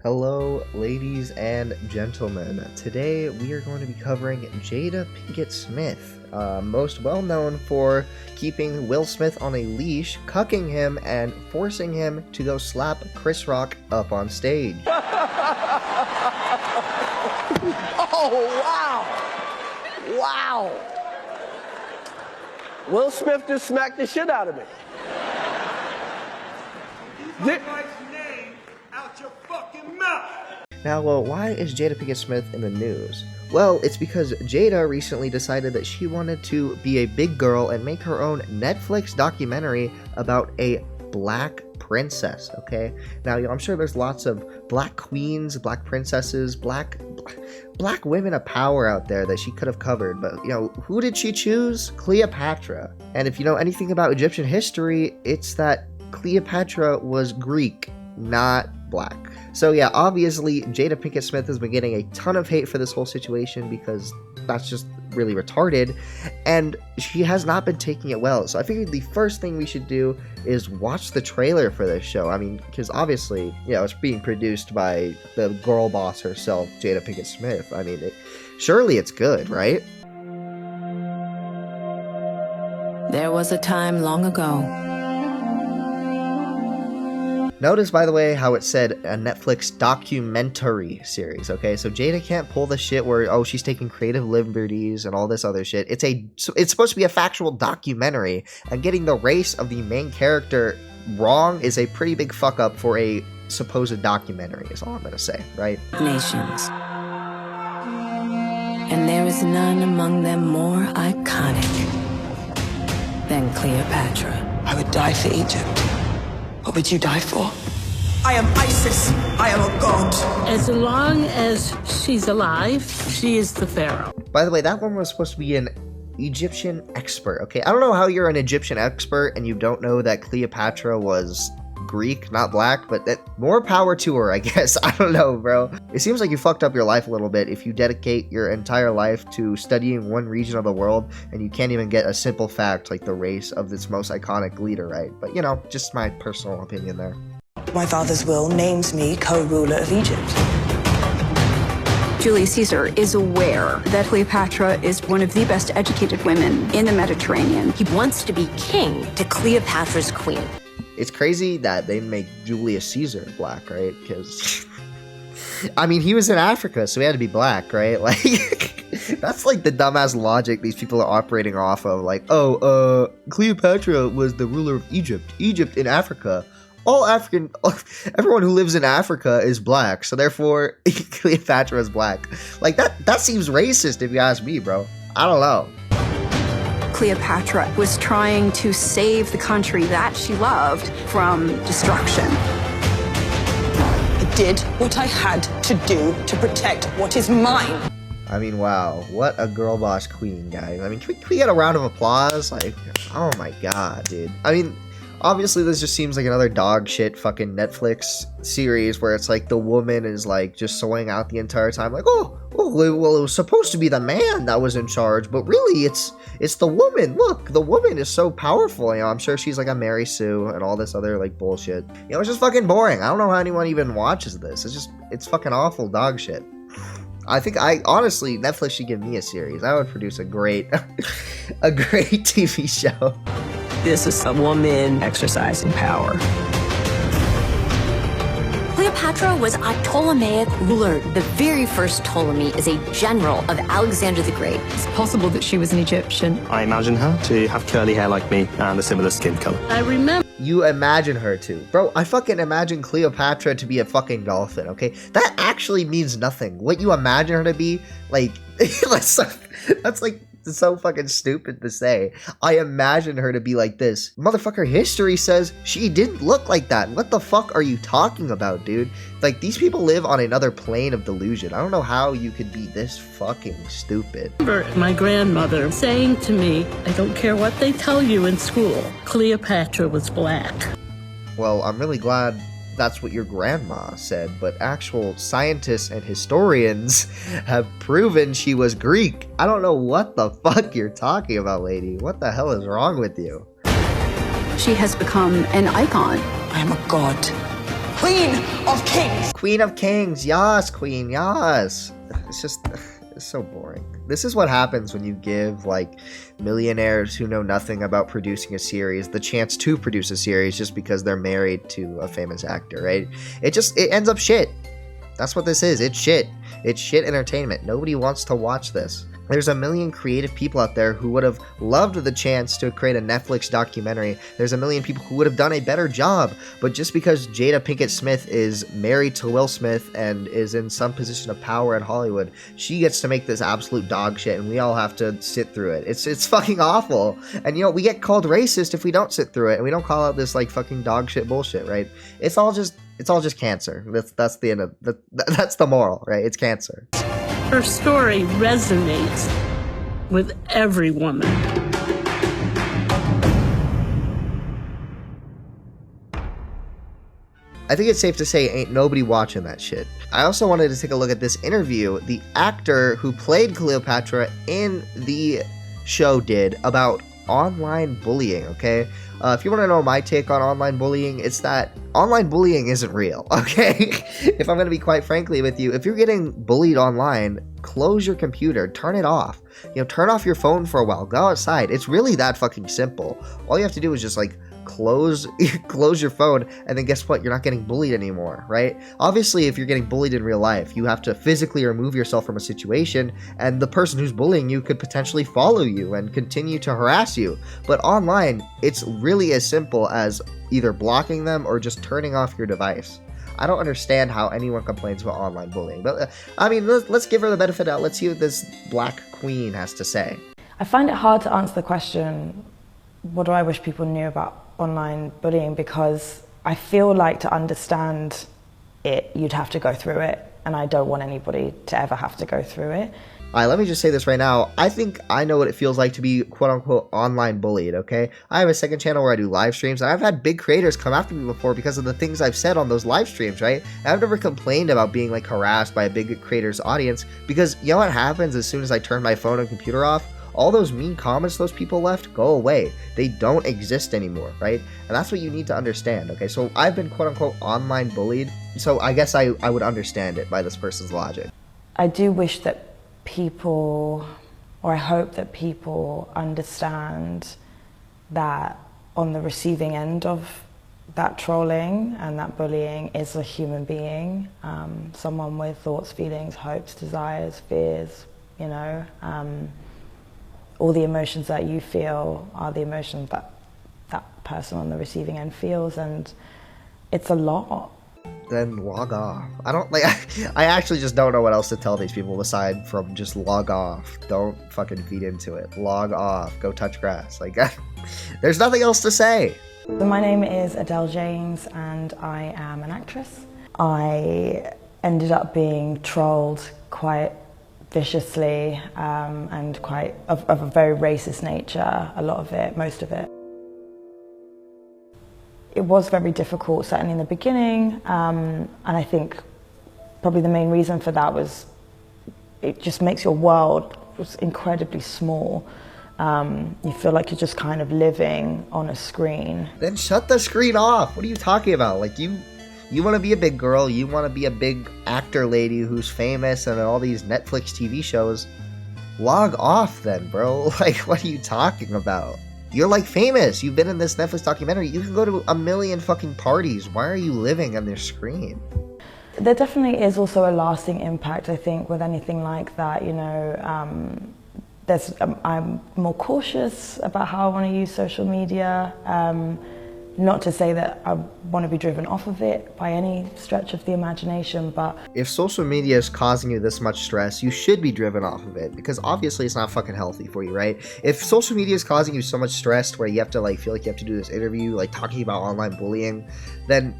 Hello, ladies and gentlemen. Today we are going to be covering Jada Pinkett Smith, most well known for keeping Will Smith on a leash, cucking him, and forcing him to go slap Chris Rock up on stage. Oh, wow! Wow! Will Smith just smacked the shit out of me. Now, why is Jada Pinkett Smith in the news? Well, it's because Jada recently decided that she wanted to be a big girl and make her own Netflix documentary about a black princess, okay? Now, I'm sure there's lots of black queens, black princesses, black women of power out there that she could have covered, but, who did she choose? Cleopatra. And if you know anything about Egyptian history, it's that Cleopatra was Greek, not black. So yeah, obviously Jada Pinkett Smith has been getting a ton of hate for this whole situation because that's just really retarded, and she has not been taking it well. So I figured the first thing we should do is watch the trailer for this show. I mean, because obviously, it's being produced by the girl boss herself, Jada Pinkett Smith. I mean, surely it's good, right? There was a time long ago. Notice, by the way, how it said a Netflix documentary series, okay? So Jada can't pull the shit where, she's taking creative liberties and all this other shit. It's supposed to be a factual documentary, and getting the race of the main character wrong is a pretty big fuck up for a supposed documentary, is all I'm gonna say, right? Nations. And there is none among them more iconic than Cleopatra. I would die for Egypt. What would you die for? I am Isis. I am a god. As long as she's alive, she is the pharaoh. By the way, that one was supposed to be an Egyptian expert, okay? I don't know how you're an Egyptian expert and you don't know that Cleopatra was Greek, not black, but more power to her, I guess. I don't know, bro. It seems like you fucked up your life a little bit if you dedicate your entire life to studying one region of the world and you can't even get a simple fact like the race of its most iconic leader, right? But, just my personal opinion there. My father's will names me co-ruler of Egypt. Julius Caesar is aware that Cleopatra is one of the best educated women in the Mediterranean. He wants to be king to Cleopatra's queen. It's crazy that they make Julius Caesar black, right? Because, he was in Africa, so he had to be black, right? Like, that's like the dumbass logic these people are operating off of. Like, Cleopatra was the ruler of Egypt. Egypt in Africa. Everyone who lives in Africa is black, so therefore Cleopatra is black. Like, that seems racist if you ask me, bro. I don't know. Cleopatra was trying to save the country that she loved from destruction. I did what I had to do to protect what is mine. Wow, what a girl boss queen, guys. Can we get a round of applause? Like, oh my god, dude. Obviously this just seems like another dog shit fucking Netflix series where it's like the woman is like just sewing out the entire time, like, well, it was supposed to be the man that was in charge, but really it's the woman. Look, the woman is so powerful. I'm sure she's like a Mary Sue and all this other like bullshit. It's just fucking boring. I don't know how anyone even watches this. It's fucking awful dog shit. Honestly, Netflix should give me a series. I would produce a great TV show. This is a woman exercising power. Cleopatra was a Ptolemaic ruler. The very first Ptolemy is a general of Alexander the Great. It's possible that she was an Egyptian. I imagine her to have curly hair like me and a similar skin color. I remember. You imagine her to. Bro, I fucking imagine Cleopatra to be a fucking dolphin, okay? That actually means nothing. What you imagine her to be, like, that's like so fucking stupid to say. I imagine her to be like this. Motherfucker, history says she didn't look like that. What the fuck are you talking about, dude? Like, these people live on another plane of delusion. I don't know how you could be this fucking stupid. I remember my grandmother saying to me, I don't care what they tell you in school, Cleopatra was black. Well, I'm really glad that's what your grandma said, but actual scientists and historians have proven she was Greek. I don't know what the fuck you're talking about, lady. What the hell is wrong with you? She has become an icon. I am a god. Queen of Kings. Queen of Kings, yes, Queen, yes. It's so boring. This is what happens when you give like millionaires who know nothing about producing a series the chance to produce a series just because they're married to a famous actor, right? It ends up shit. That's what this is. It's shit. It's shit entertainment. Nobody wants to watch this. There's a million creative people out there who would have loved the chance to create a Netflix documentary. There's a million people who would have done a better job. But just because Jada Pinkett Smith is married to Will Smith and is in some position of power in Hollywood, she gets to make this absolute dog shit, and we all have to sit through it. It's fucking awful. And you know, we get called racist if we don't sit through it, and we don't call out this like fucking dog shit bullshit, right? It's all just cancer. That's the end of that's the moral, right? It's cancer. Her story resonates with every woman. I think it's safe to say ain't nobody watching that shit. I also wanted to take a look at this interview the actor who played Cleopatra in the show did about online bullying, okay? If you want to know my take on online bullying, it's that online bullying isn't real, okay? If I'm going to be quite frankly with you, if you're getting bullied online, close your computer, turn it off. You know, turn off your phone for a while, go outside. It's really that fucking simple. All you have to do is just like close your phone, and then guess what? You're not getting bullied anymore, right? Obviously, if you're getting bullied in real life, you have to physically remove yourself from a situation, and the person who's bullying you could potentially follow you and continue to harass you. But online, it's really as simple as either blocking them or just turning off your device. I don't understand how anyone complains about online bullying, but I mean, let's give her the benefit out. Let's see what this black queen has to say. I find it hard to answer the question, what do I wish people knew about online bullying, because I feel like to understand it, you'd have to go through it, and I don't want anybody to ever have to go through it. Alright, let me just say this right now. I think I know what it feels like to be quote-unquote online bullied, okay? I have a second channel where I do live streams, and I've had big creators come after me before because of the things I've said on those live streams, right? And I've never complained about being like harassed by a big creator's audience, because you know what happens as soon as I turn my phone and computer off? All those mean comments those people left go away. They don't exist anymore, right? And that's what you need to understand, okay? So I've been quote-unquote online bullied, so I guess I would understand it by this person's logic. I do wish that people, or I hope that people understand that on the receiving end of that trolling and that bullying is a human being, someone with thoughts, feelings, hopes, desires, fears, you know. All the emotions that you feel are the emotions that that person on the receiving end feels, and it's a lot. Then log off. I actually just don't know what else to tell these people aside from just log off. Don't fucking feed into it. Log off. Go touch grass. Like, there's nothing else to say. So my name is Adele James, and I am an actress. I ended up being trolled quite viciously and quite of a very racist nature, a lot of it, most of it. It was very difficult, certainly in the beginning, and I think probably the main reason for that was it just makes your world incredibly small. You feel like you're just kind of living on a screen. Then shut the screen off. What are you talking about? Like, you want to be a big girl, you want to be a big actor lady who's famous and all these Netflix TV shows. Log off then, bro. Like, what are you talking about? You're like famous. You've been in this Netflix documentary. You can go to a million fucking parties. Why are you living on their screen? There definitely is also a lasting impact, I think, with anything like that. You know, I'm more cautious about how I want to use social media. Not to say that I want to be driven off of it by any stretch of the imagination, but if social media is causing you this much stress, you should be driven off of it, because obviously it's not fucking healthy for you, right? If social media is causing you so much stress where you have to like feel like you have to do this interview like talking about online bullying, then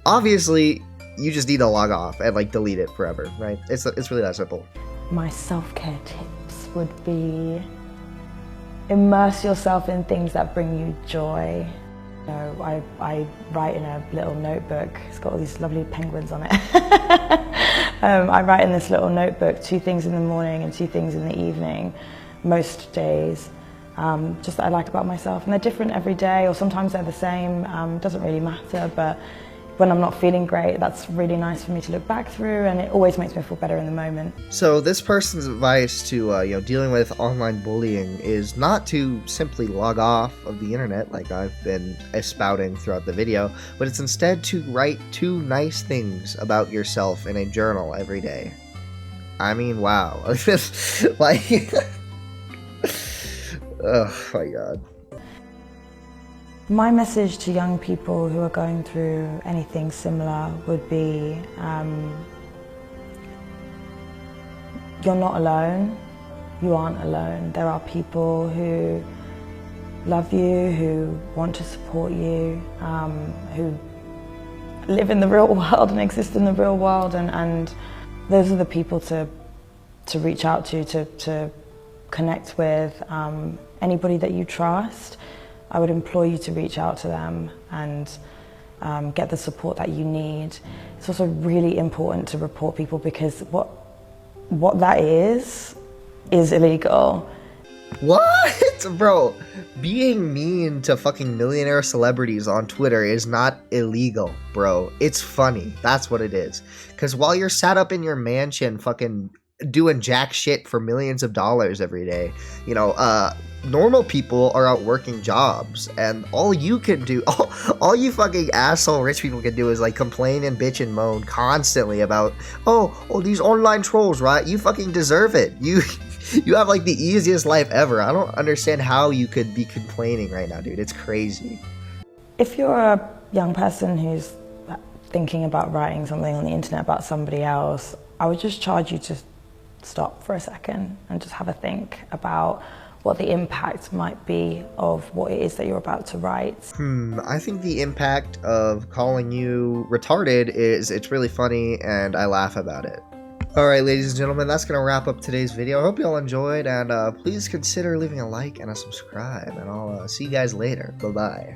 obviously you just need to log off and like delete it forever, right? It's really that simple. My self-care tips would be immerse yourself in things that bring you joy. You know, I write in a little notebook. It's got all these lovely penguins on it. I write in this little notebook 2 things in the morning and 2 things in the evening, most days, just that I like about myself. And they're different every day, or sometimes they're the same. Doesn't really matter, but when I'm not feeling great, that's really nice for me to look back through, and it always makes me feel better in the moment. So this person's advice to dealing with online bullying is not to simply log off of the internet like I've been espouting throughout the video, but it's instead to write 2 nice things about yourself in a journal every day. I mean, wow. Like, oh my god. My message to young people who are going through anything similar would be, you're not alone. You aren't alone. There are people who love you, who want to support you, who live in the real world and exist in the real world, and those are the people to reach out to connect with. Anybody that you trust, I would implore you to reach out to them and get the support that you need. It's also really important to report people, because what that is illegal. What? Bro, being mean to fucking millionaire celebrities on Twitter is not illegal, bro. It's funny. That's what it is. Because while you're sat up in your mansion fucking doing jack shit for millions of dollars every day, normal people are out working jobs, and all you can do, all you fucking asshole rich people can do is like complain and bitch and moan constantly about, oh these online trolls, right? You fucking deserve it. You have like the easiest life ever. I don't understand how you could be complaining right now, dude. It's crazy. If you're a young person who's thinking about writing something on the internet about somebody else, I would just charge you to stop for a second and just have a think about what the impact might be of what it is that you're about to write. I think the impact of calling you retarded is it's really funny and I laugh about it. Alright, ladies and gentlemen, that's going to wrap up today's video. I hope you all enjoyed, and please consider leaving a like and a subscribe, and I'll see you guys later. Bye-bye.